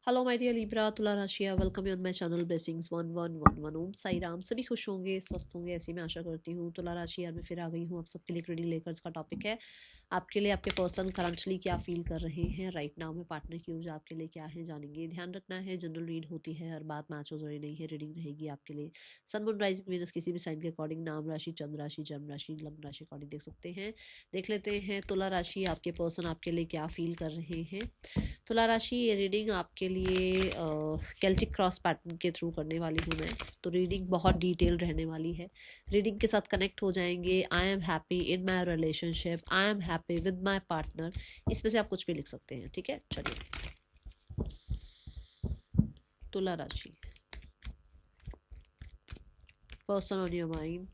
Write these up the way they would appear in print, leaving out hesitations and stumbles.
Hello my dear Libra तुला राशिया, welcome you on my channel blessings 1111। Om Sai Ram. सभी खुश होंगे, स्वस्थ होंगे, ऐसी मैं आशा करती हूँ। तुला राशिया में फिर आ गई हूँ आप सबके लिए रीडिंग लेकर। इसका टॉपिक है आपके लिए आपके पर्सन करंटली क्या फील कर रहे हैं राइट नाउ में। पार्टनर की ऊर्जा आपके लिए क्या है जानेंगे। ध्यान रखना है, जनरल रीड होती है, हर बात मैच हो जरूरी नहीं है। रीडिंग रहेगी आपके लिए सन मून राइजिंग वीनस किसी भी साइन के अकॉर्डिंग, नाम राशि, चंद्र राशि, जन्म राशि, लग्न राशि अकॉर्डिंग देख सकते हैं। देख लेते हैं तुला राशि आपके पर्सन आपके लिए क्या फील कर रहे हैं। तुला राशि, ये रीडिंग आपके लिए केल्टिक क्रॉस पैटर्न के थ्रू करने वाली हूँ मैं। तो रीडिंग बहुत डिटेल रहने वाली है। रीडिंग के साथ कनेक्ट हो जाएंगे। I am happy in my relationship, I am happy with my partner, इसमें से आप कुछ भी लिख सकते हैं। ठीक है, चलिए। तुला राशि, person on your mind,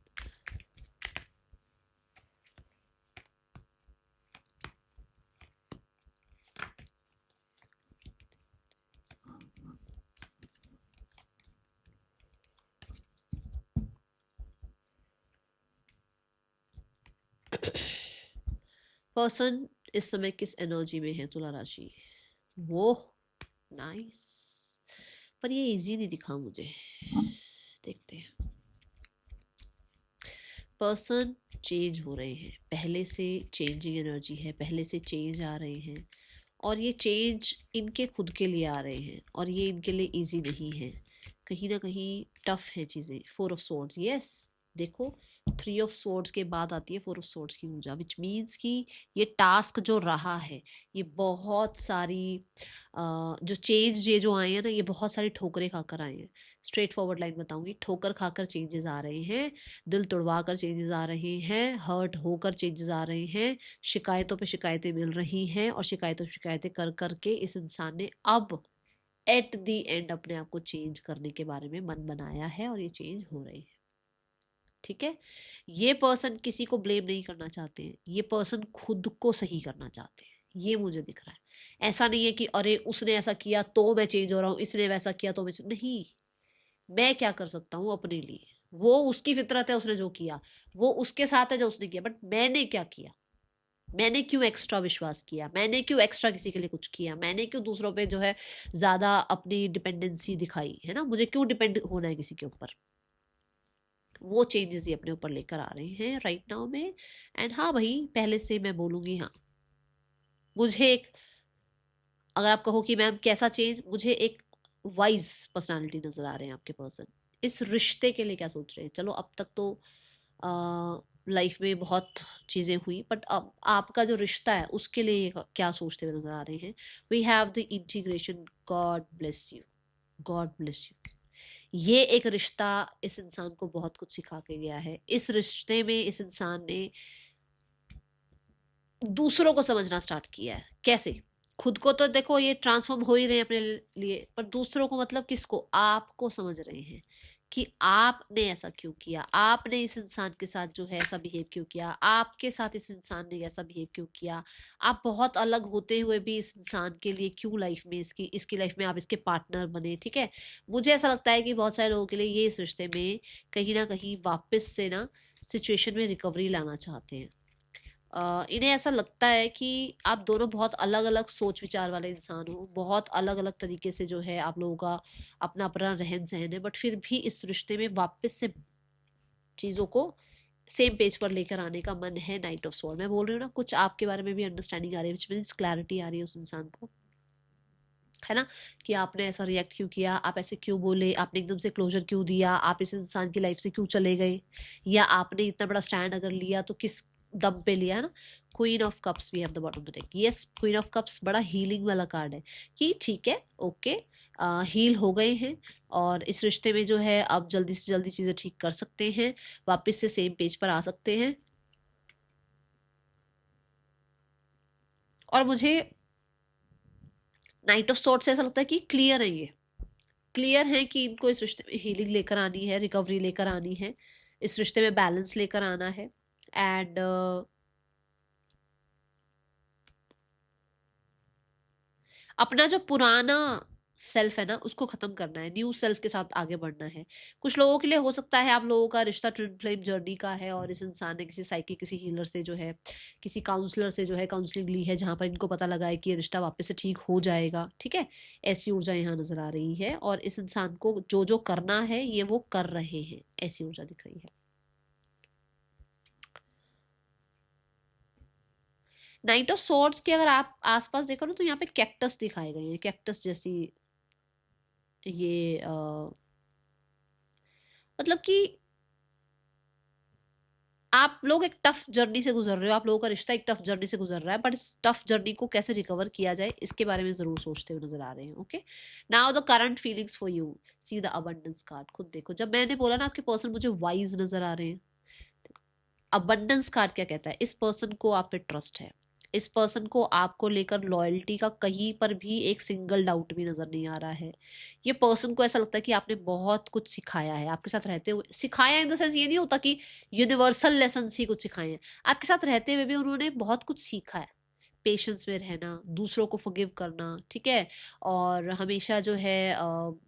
person इस समय किस एनर्जी में है तुला राशि। वो नाइस, पर ये इजी नहीं दिखा मुझे। देखते हैं। पर्सन चेंज हो रहे हैं, पहले से चेंजिंग एनर्जी है, पहले से चेंज आ रहे हैं और ये चेंज इनके खुद के लिए आ रहे हैं और ये इनके लिए इजी नहीं है, कहीं ना कहीं टफ है चीज़ें। फोर ऑफ सोर्ड्स, यस, देखो 3 ऑफ सोर्ड्स के बाद आती है 4 ऑफ सोर्ड्स की ऊर्जा, विच मीन्स कि ये टास्क जो रहा है, ये बहुत सारी जो चेंज ये जो आए हैं ना, ये बहुत सारी ठोकरें खाकर आए हैं। स्ट्रेट फॉरवर्ड लाइन बताऊंगी, ठोकर खाकर चेंजेस आ रहे हैं, दिल तोड़वा कर चेंजेस आ रहे हैं, हर्ट होकर चेंजेस आ रहे हैं, शिकायतों पे शिकायतें मिल रही हैं और शिकायतों शिकायतें कर करके इस इंसान ने अब एट दी एंड अपने आप को चेंज करने के बारे में मन बनाया है और ये चेंज हो रही है। ठीक है, ये पर्सन किसी को ब्लेम नहीं करना चाहते हैं, ये पर्सन खुद को सही करना चाहते हैं, ये मुझे दिख रहा है। ऐसा नहीं है कि अरे उसने ऐसा किया तो मैं चेंज हो रहा हूँ, इसने वैसा किया तो मैं नहीं। मैं क्या कर सकता हूँ अपने लिए, वो उसकी फितरत है, उसने जो किया वो उसके साथ है जो उसने किया, बट मैंने क्या किया, मैंने क्यों एक्स्ट्रा विश्वास किया, मैंने क्यों एक्स्ट्रा किसी के लिए कुछ किया, मैंने क्यों दूसरों पे जो है ज्यादा अपनी डिपेंडेंसी दिखाई है ना, मुझे क्यों डिपेंड होना है किसी के ऊपर। वो चेंजेस ये अपने ऊपर लेकर आ रहे हैं राइट नाउ में। एंड हाँ भाई, पहले से मैं बोलूंगी, हाँ मुझे एक, अगर आप कहो कि मैम कैसा चेंज, मुझे एक वाइज पर्सनालिटी नजर आ रहे हैं आपके पर्सन। इस रिश्ते के लिए क्या सोच रहे हैं, चलो अब तक तो लाइफ में बहुत चीज़ें हुई, बट अब आपका जो रिश्ता है उसके लिए क्या सोचते हुए नजर आ रहे हैं। We have the integration, God bless you, God bless you. ये एक रिश्ता इस इंसान को बहुत कुछ सिखा के गया है। इस रिश्ते में इस इंसान ने दूसरों को समझना स्टार्ट किया है। कैसे, खुद को तो देखो ये ट्रांसफॉर्म हो ही रहे हैं अपने लिए, पर दूसरों को मतलब किसको, आपको समझ रहे हैं कि आपने ऐसा क्यों किया, आपने इस इंसान के साथ जो है ऐसा बिहेव क्यों किया, आपके साथ इस इंसान ने ऐसा बिहेव क्यों किया, आप बहुत अलग होते हुए भी इस इंसान के लिए क्यों लाइफ में इसकी लाइफ में आप इसके पार्टनर बने। ठीक है, मुझे ऐसा लगता है कि बहुत सारे लोगों के लिए ये इस रिश्ते में कहीं ना कहीं वापस से ना सिचुएशन में रिकवरी लाना चाहते हैं। इन्हें ऐसा लगता है कि आप दोनों बहुत अलग अलग सोच विचार वाले इंसान हो, बहुत अलग अलग तरीके से जो है आप लोगों का अपना अपना रहन सहन है, बट फिर भी इस रिश्ते में वापस से चीज़ों को सेम पेज पर लेकर आने का मन है। नाइट ऑफ स्वॉर्ड, मैं बोल रही हूँ ना, कुछ आपके बारे में भी अंडरस्टैंडिंग आ रही है, विच मीन्स क्लैरिटी आ रही है उस इंसान को, है ना, कि आपने ऐसा रिएक्ट क्यों किया, आप ऐसे क्यों बोले, आपने एकदम से क्लोजर क्यों दिया, आप इस इंसान की लाइफ से क्यों चले गए, या आपने इतना बड़ा स्टैंड अगर लिया तो किस दम पे लिया, है ना। Queen of cups we have the bottom of the deck, yes queen of cups बड़ा हीलिंग वाला कार्ड है कि ठीक है, ओके, हील हो गए हैं और इस रिश्ते में जो है अब जल्दी से जल्दी चीज़ें ठीक कर सकते हैं, वापस से सेम पेज पर आ सकते हैं। और मुझे नाइट ऑफ सॉर्ट्स से ऐसा लगता है कि क्लियर है, ये क्लियर है कि इनको इस रिश्ते में हीलिंग लेकर आनी है, रिकवरी लेकर आनी है, इस रिश्ते में बैलेंस लेकर आना है। एंड अपना जो पुराना सेल्फ है ना उसको खत्म करना है, न्यू सेल्फ के साथ आगे बढ़ना है। कुछ लोगों के लिए हो सकता है आप लोगों का रिश्ता ट्विन फ्लेम जर्नी का है और इस इंसान ने किसी साइकिक, किसी हीलर से जो है, किसी काउंसलर से जो है काउंसलिंग ली है, जहां पर इनको पता लगा है कि ये रिश्ता वापस से ठीक हो जाएगा। ठीक है, ऐसी ऊर्जा यहाँ नजर आ रही है और इस इंसान को जो जो करना है ये वो कर रहे हैं, ऐसी ऊर्जा दिख रही है। नाइट ऑफ सॉर्ड्स के अगर आप आसपास देखो ना तो यहाँ पे कैक्टस दिखाए गए हैं, कैक्टस जैसी ये मतलब कि आप लोग एक टफ जर्नी से गुजर रहे हो, आप लोगों का रिश्ता एक टफ जर्नी से गुजर रहा है, बट इस टफ जर्नी को कैसे रिकवर किया जाए इसके बारे में जरूर सोचते हुए नजर आ रहे हैं। Okay, now the current feelings for you, see the abundance card. खुद देखो, जब मैंने बोला ना आपके पर्सन मुझे वाइज नजर आ रहे हैं, अबंडेंस कार्ड क्या कहता है, इस पर्सन को आप पे ट्रस्ट है, इस पर्सन को आपको लेकर लॉयल्टी का कहीं पर भी एक सिंगल डाउट भी नजर नहीं आ रहा है। ये पर्सन को ऐसा लगता है कि आपने बहुत कुछ सिखाया है आपके साथ रहते हुए, सिखाया इन द सेंस ये नहीं होता कि यूनिवर्सल लेसन ही कुछ सिखाए हैं, आपके साथ रहते हुए भी उन्होंने बहुत कुछ सीखा है। पेशेंस में रहना, दूसरों को फॉरगिव करना, ठीक है, और हमेशा जो है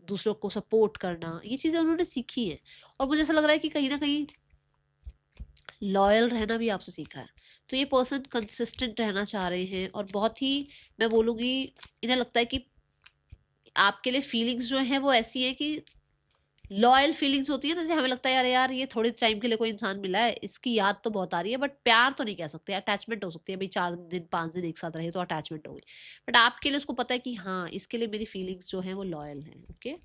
दूसरों को सपोर्ट करना, ये चीज़ें उन्होंने सीखी हैं। और मुझे ऐसा लग रहा है कि कहीं ना कहीं लॉयल रहना भी आपसे सीखा है। तो ये पर्सन कंसिस्टेंट रहना चाह रहे हैं और बहुत ही, मैं बोलूँगी, इन्हें लगता है कि आपके लिए फीलिंग्स जो हैं वो ऐसी है कि लॉयल फीलिंग्स होती है ना, जैसे हमें लगता है यार यार ये थोड़े टाइम के लिए कोई इंसान मिला है, इसकी याद तो बहुत आ रही है, बट प्यार तो नहीं कह सकते, अटैचमेंट हो सकती है भाई, 4 दिन 5 दिन एक साथ रहे तो अटैचमेंट हो गई, बट आपके लिए उसको पता है कि हाँ इसके लिए मेरी फीलिंग्स जो है वो लॉयल हैं। Okay,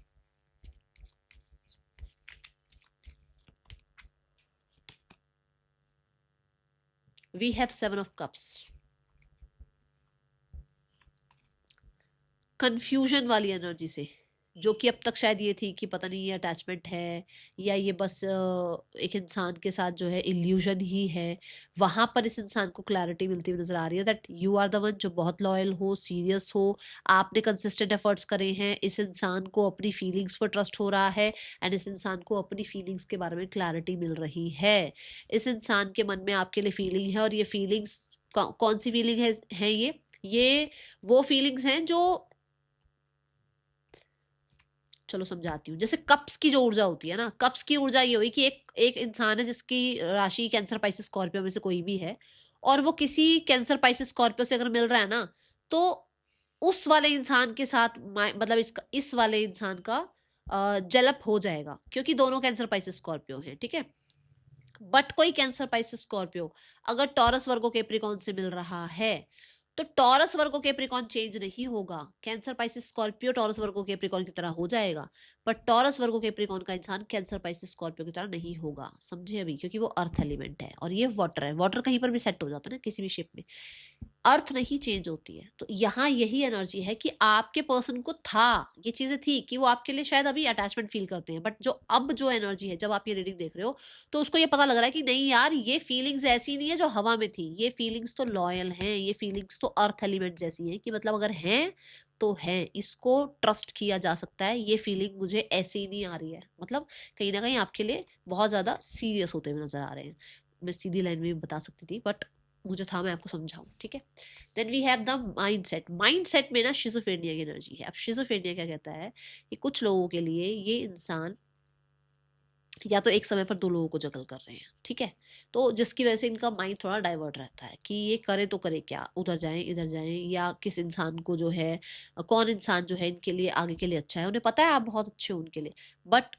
we have 7 of Cups। Confusion वाली एनर्जी से, जो कि अब तक शायद ये थी कि पता नहीं ये अटैचमेंट है या ये बस एक इंसान के साथ जो है इल्यूजन ही है, वहां पर इस इंसान को क्लैरिटी मिलती हुई नजर आ रही है that you are the one जो बहुत लॉयल हो, सीरियस हो, आपने कंसिस्टेंट एफर्ट्स करे हैं, इस इंसान को अपनी फीलिंग्स पर ट्रस्ट हो रहा है एंड इस इंसान को अपनी फीलिंग्स के बारे में क्लैरिटी मिल रही है। इस इंसान के मन में आपके लिए फीलिंग है और ये फीलिंग्स कौन सी फीलिंग है ये वो फीलिंग्स हैं जो, चलो समझाती हूँ, जैसे कप्स की जो ऊर्जा होती है ना, कप्स की ऊर्जा ये हुई कि एक एक इंसान है जिसकी राशि कैंसर पाइसिस स्कॉर्पियो में से कोई भी है और वो किसी कैंसर पाइसिस स्कॉर्पियो से अगर मिल रहा है ना, तो उस वाले इंसान के साथ मतलब इस वाले इंसान का जलप हो जाएगा क्योंकि दोनों कैंसर पाइसिस स्कॉर्पियो हैं। ठीक है, बट कोई कैंसर पाइसिस स्कॉर्पियो अगर टॉरस वर्गो कैप्रिकॉर्न से मिल रहा है तो टॉरस वर्गो कैप्रिकॉर्न चेंज नहीं होगा, cancer Pisces Scorpio Taurus Virgo Capricorn की तरह हो जाएगा, बट टॉरस वर्गो कैप्रिकॉर्न का इंसान कैंसर पाइसिस स्कॉर्पियो की तरह नहीं होगा। समझे अभी, क्योंकि वो अर्थ एलिमेंट है और ये वाटर है, वाटर कहीं पर भी सेट हो जाता है ना किसी भी शेप में, अर्थ नहीं चेंज होती है। तो यहाँ यही एनर्जी है कि आपके पर्सन को था, ये चीजें थी कि वो आपके लिए शायद अभी अटैचमेंट फील करते हैं, बट जो अब जो एनर्जी है, जब आप ये रीडिंग देख रहे हो तो उसको ये पता लग रहा है कि नहीं यार ये फीलिंग्स ऐसी नहीं है जो हवा में थी, ये फीलिंग्स तो लॉयल हैं, ये फीलिंग्स तो अर्थ एलिमेंट जैसी हैं कि मतलब अगर हैं तो है, इसको ट्रस्ट किया जा सकता है, ये फीलिंग मुझे ऐसे ही नहीं आ रही है, मतलब कहीं ना कहीं आपके लिए बहुत ज्यादा सीरियस होते हुए नजर आ रहे हैं। मैं सीधी लाइन में भी बता सकती थी बट मुझे था मैं आपको समझाऊं। ठीक है, then we have the mind set. Mind set में ना शिजोफ्रेनिया की एनर्जी है। अब शिजोफ्रेनिया क्या कहता है कि कुछ लोगों के लिए ये इंसान या तो एक समय पर दो लोगों को जगल कर रहे हैं, ठीक है, तो जिसकी वजह से इनका माइंड थोड़ा डाइवर्ट रहता है कि ये करे तो करे क्या, उधर जाएं इधर जाएं, या किस इंसान को जो है, कौन इंसान जो है इनके लिए आगे के लिए अच्छा है, उन्हें पता है आप बहुत अच्छे हो उनके लिए, बट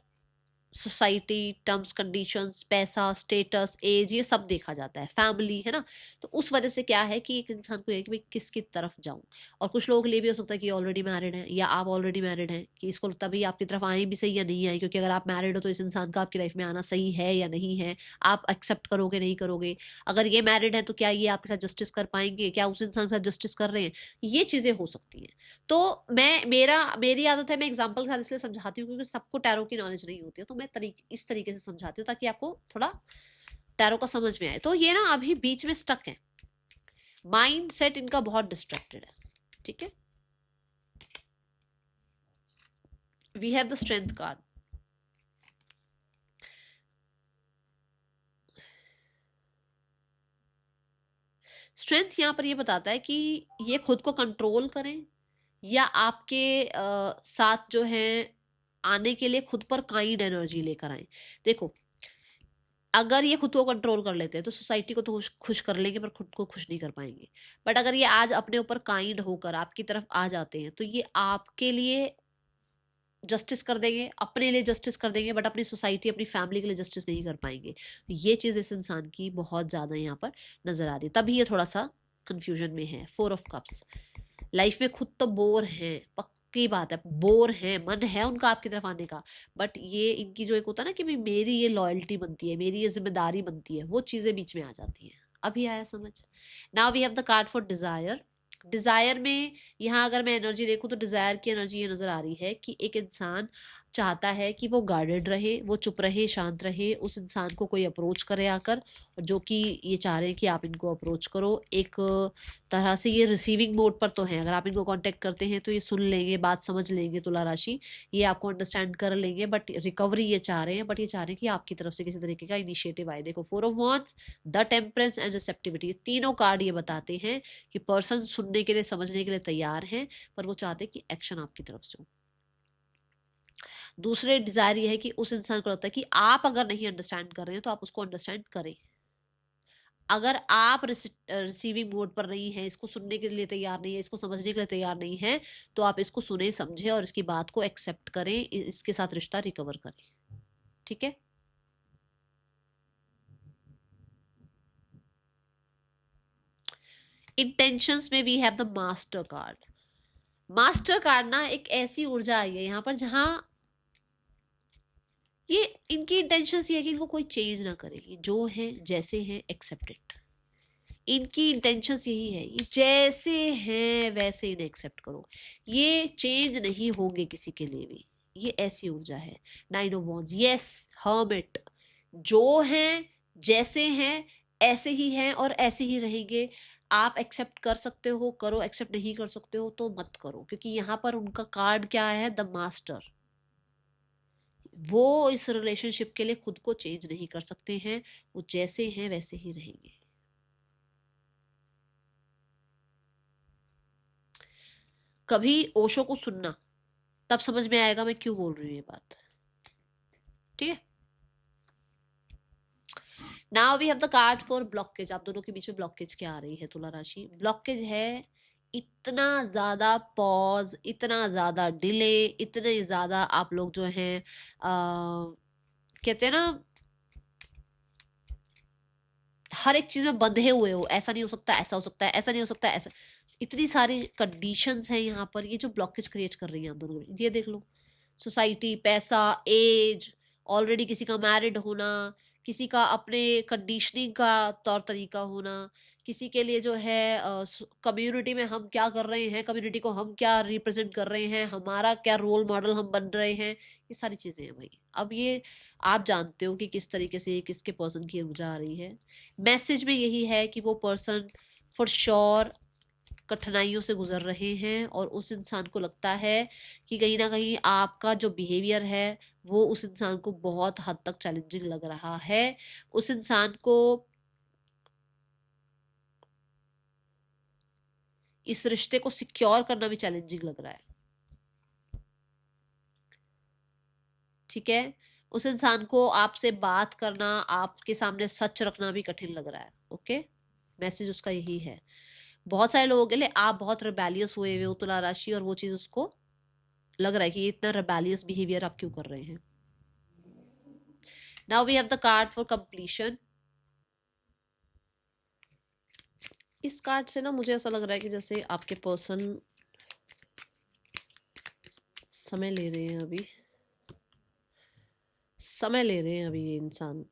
सोसाइटी, टर्म्स कंडीशंस, पैसा, स्टेटस, एज, ये सब देखा जाता है, फैमिली है ना, तो उस वजह से क्या है कि एक इंसान को ये कि भाई किसकी तरफ जाऊं। और कुछ लोगों के लिए भी हो सकता है कि ऑलरेडी मैरिड है या आप ऑलरेडी मैरिड हैं, कि इसको लगता है भाई आपकी तरफ आए भी सही या नहीं आए, क्योंकि अगर आप मैरिड हो तो इस इंसान का आपकी लाइफ में आना सही है या नहीं है, आप एक्सेप्ट करोगे नहीं करोगे, अगर ये मैरिड है तो क्या ये आपके साथ जस्टिस कर पाएंगे, क्या उस इंसान के साथ जस्टिस कर रहे हैं, ये चीजें हो सकती हैं। तो मेरी आदत है मैं एग्जाम्पल के साथ इसलिए समझाती हूँ क्योंकि सबको टैरो की नॉलेज नहीं होती है, तो मैं इस तरीके से समझाती हूँ ताकि आपको थोड़ा टैरो का समझ में आए। तो ये ना अभी बीच में स्टक है, माइंड सेट इनका बहुत डिस्ट्रैक्टेड है। ठीक है, we have the strength card. Strength यहाँ पर ये बताता है कि ये खुद को कंट्रोल करें, या आपके साथ जो है आने के लिए खुद पर काइंड एनर्जी लेकर आए। देखो, अगर ये खुद को कंट्रोल कर लेते हैं तो सोसाइटी को तो खुश कर लेंगे, पर खुद को खुश नहीं कर पाएंगे। बट अगर ये आज अपने ऊपर काइंड होकर आपकी तरफ आ जाते हैं तो ये आपके लिए जस्टिस कर देंगे, अपने लिए जस्टिस कर देंगे, बट अपनी सोसाइटी, अपनी फैमिली के लिए जस्टिस नहीं कर पाएंगे। ये चीज़ इस इंसान की बहुत ज़्यादा यहाँ पर नज़र आ रही है, तभी ये थोड़ा सा कंफ्यूजन में है। 4 ऑफ कप्स, लाइफ में खुद तो बोर हैं, पक्की बात है, बोर है, मन है उनका आपकी तरफ आने का, बट ये इनकी जो एक होता है ना कि भाई मेरी ये लॉयल्टी बनती है, मेरी ये जिम्मेदारी बनती है, वो चीज़ें बीच में आ जाती हैं। अभी आया समझ? Now we have the card for desire. Desire में यहाँ अगर मैं एनर्जी देखूँ तो डिज़ायर की एनर्जी ये नज़र आ रही है कि एक इंसान चाहता है कि वो गार्डेड रहे, वो चुप रहे, शांत रहे, उस इंसान को कोई अप्रोच करे आकर, जो कि ये चाह रहे हैं कि आप इनको अप्रोच करो। एक तरह से ये रिसीविंग मोड पर तो हैं, अगर आप इनको कांटेक्ट करते हैं तो ये सुन लेंगे, बात समझ लेंगे, तुला राशि ये आपको अंडरस्टैंड कर लेंगे, बट रिकवरी ये चाह रहे हैं, बट ये चाह रहे हैं कि आपकी तरफ से किसी तरीके का इनिशिएटिव आए। देखो, 4 of wands, the temperance and receptivity, तीनों कार्ड ये बताते हैं कि पर्सन सुनने के लिए, समझने के लिए तैयार हैं, पर वो चाहते हैं कि एक्शन आपकी तरफ से हो। दूसरे डिजायर ये है कि उस इंसान को लगता है कि आप अगर नहीं अंडरस्टैंड कर रहे हैं तो आप उसको अंडरस्टैंड करें। अगर आप रिसीविंग मोड पर नहीं है, इसको सुनने के लिए तैयार नहीं है, इसको समझने के लिए तैयार नहीं है, तो आप इसको सुने, समझे और इसकी बात को एक्सेप्ट करें, इसके साथ रिश्ता रिकवर करें। ठीक है? इंटेंशंस में we have the master card. Master card ना एक ऐसी ऊर्जा आई है यहाँ पर जहां ये इनकी इंटेंशंस ये है कि इनको कोई चेंज ना करे, ये जो है जैसे हैं एक्सेप्ट इट। इनकी इंटेंशंस यही है, ये जैसे हैं वैसे इन्हें एक्सेप्ट करो, ये चेंज नहीं होंगे किसी के लिए भी, ये ऐसी ऊर्जा है। 9 ऑफ वांड्स, यस, हर्मिट, जो हैं जैसे हैं ऐसे ही हैं और ऐसे ही रहेंगे। आप एक्सेप्ट कर सकते हो करो, एक्सेप्ट नहीं कर सकते हो तो मत करो, क्योंकि यहाँ पर उनका कार्ड क्या है, द मास्टर। वो इस रिलेशनशिप के लिए खुद को चेंज नहीं कर सकते हैं, वो जैसे हैं वैसे ही रहेंगे। कभी ओशो को सुनना, तब समझ में आएगा मैं क्यों बोल रही हूँ ये बात। ठीक है? Now we have the card for blockage. आप दोनों के बीच में ब्लॉकेज क्या आ रही है तुला राशि? ब्लॉकेज है इतना ज्यादा पॉज, इतना ज्यादा डिले, इतने ज्यादा आप लोग जो हैं कहते हैं ना हर एक चीज में बंधे हुए हो, ऐसा नहीं हो सकता, ऐसा हो सकता है, ऐसा नहीं हो सकता, ऐसा, इतनी सारी कंडीशंस हैं यहाँ पर, ये जो ब्लॉकेज क्रिएट कर रही है आप दोनों में। ये देख लो, सोसाइटी, पैसा, एज, ऑलरेडी किसी का मैरिड होना, किसी का अपने कंडीशनिंग का तौर तरीका होना, किसी के लिए जो है कम्युनिटी में हम क्या कर रहे हैं, कम्युनिटी को हम क्या रिप्रेजेंट कर रहे हैं, हमारा क्या रोल मॉडल हम बन रहे हैं, ये सारी चीज़ें हैं भाई। अब ये आप जानते हो कि किस तरीके से किसके पर्सन की ऊर्जा आ रही है। मैसेज में यही है कि वो पर्सन फॉर श्योर कठिनाइयों से गुजर रहे हैं और उस इंसान को लगता है कि कहीं ना कहीं आपका जो बिहेवियर है वो उस इंसान को बहुत हद तक चैलेंजिंग लग रहा है। उस इंसान को इस रिश्ते को सिक्योर करना भी चैलेंजिंग लग रहा है। ठीक है? उस इंसान को आपसे बात करना, आपके सामने सच रखना भी कठिन लग रहा है। ओके? मैसेज उसका यही है। बहुत सारे लोगों के लिए आप बहुत रिबेलियस हुए हो तुला राशि, और वो चीज उसको लग रहा है कि ये इतना रिबेलियस बिहेवियर आप क्यों कर रहे हैं। Now we have the card for completion. इस कार्ड से ना मुझे ऐसा लग रहा है कि जैसे आपके पर्सन समय ले रहे हैं अभी, समय ले रहे हैं अभी ये इंसान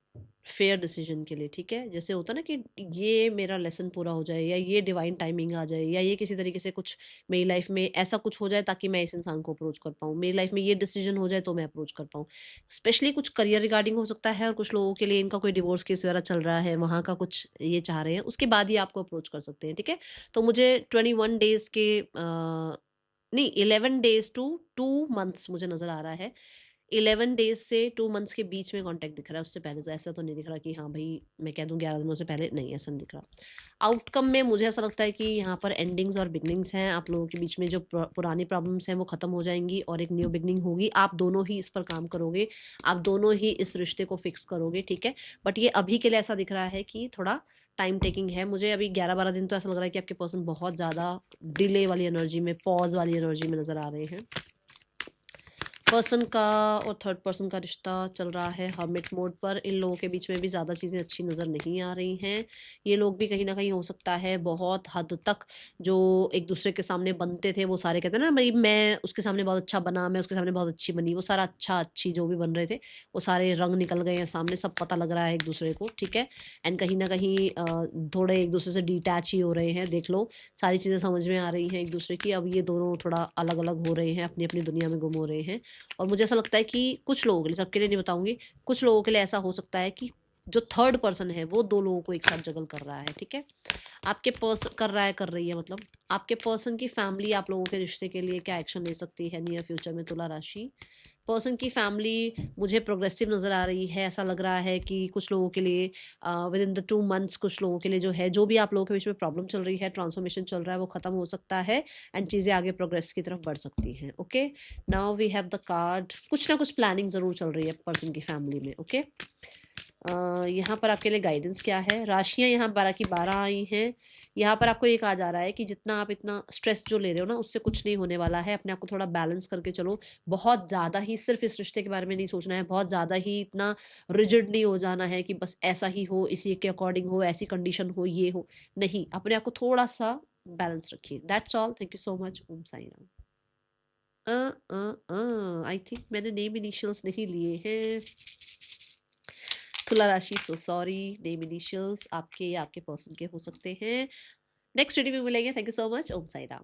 फेयर डिसीजन के लिए। ठीक है? जैसे होता है ना कि ये मेरा लेसन पूरा हो जाए, या ये डिवाइन टाइमिंग आ जाए, या ये किसी तरीके से कुछ मेरी लाइफ में ऐसा कुछ हो जाए ताकि मैं इस इंसान को अप्रोच कर पाऊँ, मेरी लाइफ में ये डिसीजन हो जाए तो मैं अप्रोच कर पाऊँ। स्पेशली कुछ करियर रिगार्डिंग हो सकता है, और कुछ लोगों के लिए इनका कोई डिवोर्स केस वगैरह चल रहा है, वहाँ का कुछ ये चाह रहे हैं, उसके बाद ही आपको अप्रोच कर सकते हैं। ठीक है? तो मुझे 21 डेज के नहीं 11 डेज टू 2 मंथ्स मुझे नज़र आ रहा है। 11 डेज से 2 मंथ्स के बीच में कॉन्टैक्ट दिख रहा है, उससे पहले तो ऐसा तो नहीं दिख रहा कि हाँ भाई मैं कह दूँ 11 दिनों से पहले, नहीं ऐसा नहीं दिख रहा। आउटकम में मुझे ऐसा लगता है कि यहाँ पर एंडिंग्स और बिगनिंग्स हैं, आप लोगों के बीच में जो पुरानी प्रॉब्लम्स हैं वो ख़त्म हो जाएंगी और एक न्यू बिगनिंग होगी। आप दोनों ही इस पर काम करोगे, आप दोनों ही इस रिश्ते को फिक्स करोगे, ठीक है। बट ये अभी के लिए ऐसा दिख रहा है कि थोड़ा टाइम टेकिंग है। मुझे अभी 11-12 दिन तो ऐसा लग रहा है कि आपके पर्सन बहुत ज़्यादा डिले वाली एनर्जी में, पॉज वाली एनर्जी में नज़र आ रहे हैं। पर्सन का और थर्ड पर्सन का रिश्ता चल रहा है हर्मिट मोड पर। इन लोगों के बीच में भी ज़्यादा चीज़ें अच्छी नज़र नहीं आ रही हैं। ये लोग भी कहीं ना कहीं हो सकता है बहुत हद तक जो एक दूसरे के सामने बनते थे, वो सारे कहते हैं ना भाई मैं उसके सामने बहुत अच्छा बना, मैं उसके सामने बहुत अच्छी बनी, वो सारा अच्छा अच्छी जो भी बन रहे थे वो सारे रंग निकल गए हैं सामने, सब पता लग रहा है एक दूसरे को, ठीक है। एंड कहीं ना कहीं थोड़े एक दूसरे से डिटैच ही हो रहे हैं। देख लो सारी चीज़ें समझ में आ रही हैं एक दूसरे की। अब ये दोनों थोड़ा अलग अलग हो रहे हैं, अपनी अपनी दुनिया में गुम हो रहे हैं। और मुझे ऐसा लगता है कि कुछ लोगों के लिए, सबके लिए नहीं बताऊंगी, कुछ लोगों के लिए ऐसा हो सकता है कि जो थर्ड पर्सन है वो 2 लोगों को एक साथ जगल कर रहा है, ठीक है। आपके पर्सन कर रहा है, कर रही है, मतलब आपके पर्सन की फैमिली आप लोगों के रिश्ते के लिए क्या एक्शन ले सकती है नियर फ्यूचर में। तुला राशि, पर्सन की फैमिली मुझे प्रोग्रेसिव नज़र आ रही है। ऐसा लग रहा है कि कुछ लोगों के लिए विद इन द 2 मंथ्स, कुछ लोगों के लिए जो है, जो भी आप लोगों के बीच में प्रॉब्लम चल रही है, ट्रांसफॉर्मेशन चल रहा है, वो ख़त्म हो सकता है एंड चीज़ें आगे प्रोग्रेस की तरफ बढ़ सकती हैं। Okay, now we have the card, कुछ ना कुछ प्लानिंग ज़रूर चल रही है पर्सन की फैमिली में। ओके, यहाँ पर आपके लिए गाइडेंस क्या है। राशियाँ यहाँ 12 की 12 आई हैं। यहाँ पर आपको ये कहा जा रहा है कि जितना आप इतना स्ट्रेस जो ले रहे हो ना, उससे कुछ नहीं होने वाला है। अपने आप को थोड़ा बैलेंस करके चलो। बहुत ज़्यादा ही सिर्फ इस रिश्ते के बारे में नहीं सोचना है, बहुत ज़्यादा ही इतना रिजिड नहीं हो जाना है कि बस ऐसा ही हो, इसी के अकॉर्डिंग हो, ऐसी कंडीशन हो, ये हो, नहीं। अपने आप को थोड़ा सा बैलेंस रखिए। That's all. Thank you so much. Om Sai Ram. I think मैंने नेम इनिशियल्स नहीं लिए हैं। तुला राशि, सो सॉरी, नेम इनिशियल्स आपके या आपके पर्सन के हो सकते हैं। नेक्स्ट रीडिंग में मिलेंगे। Thank you so much. Om Sai Ram.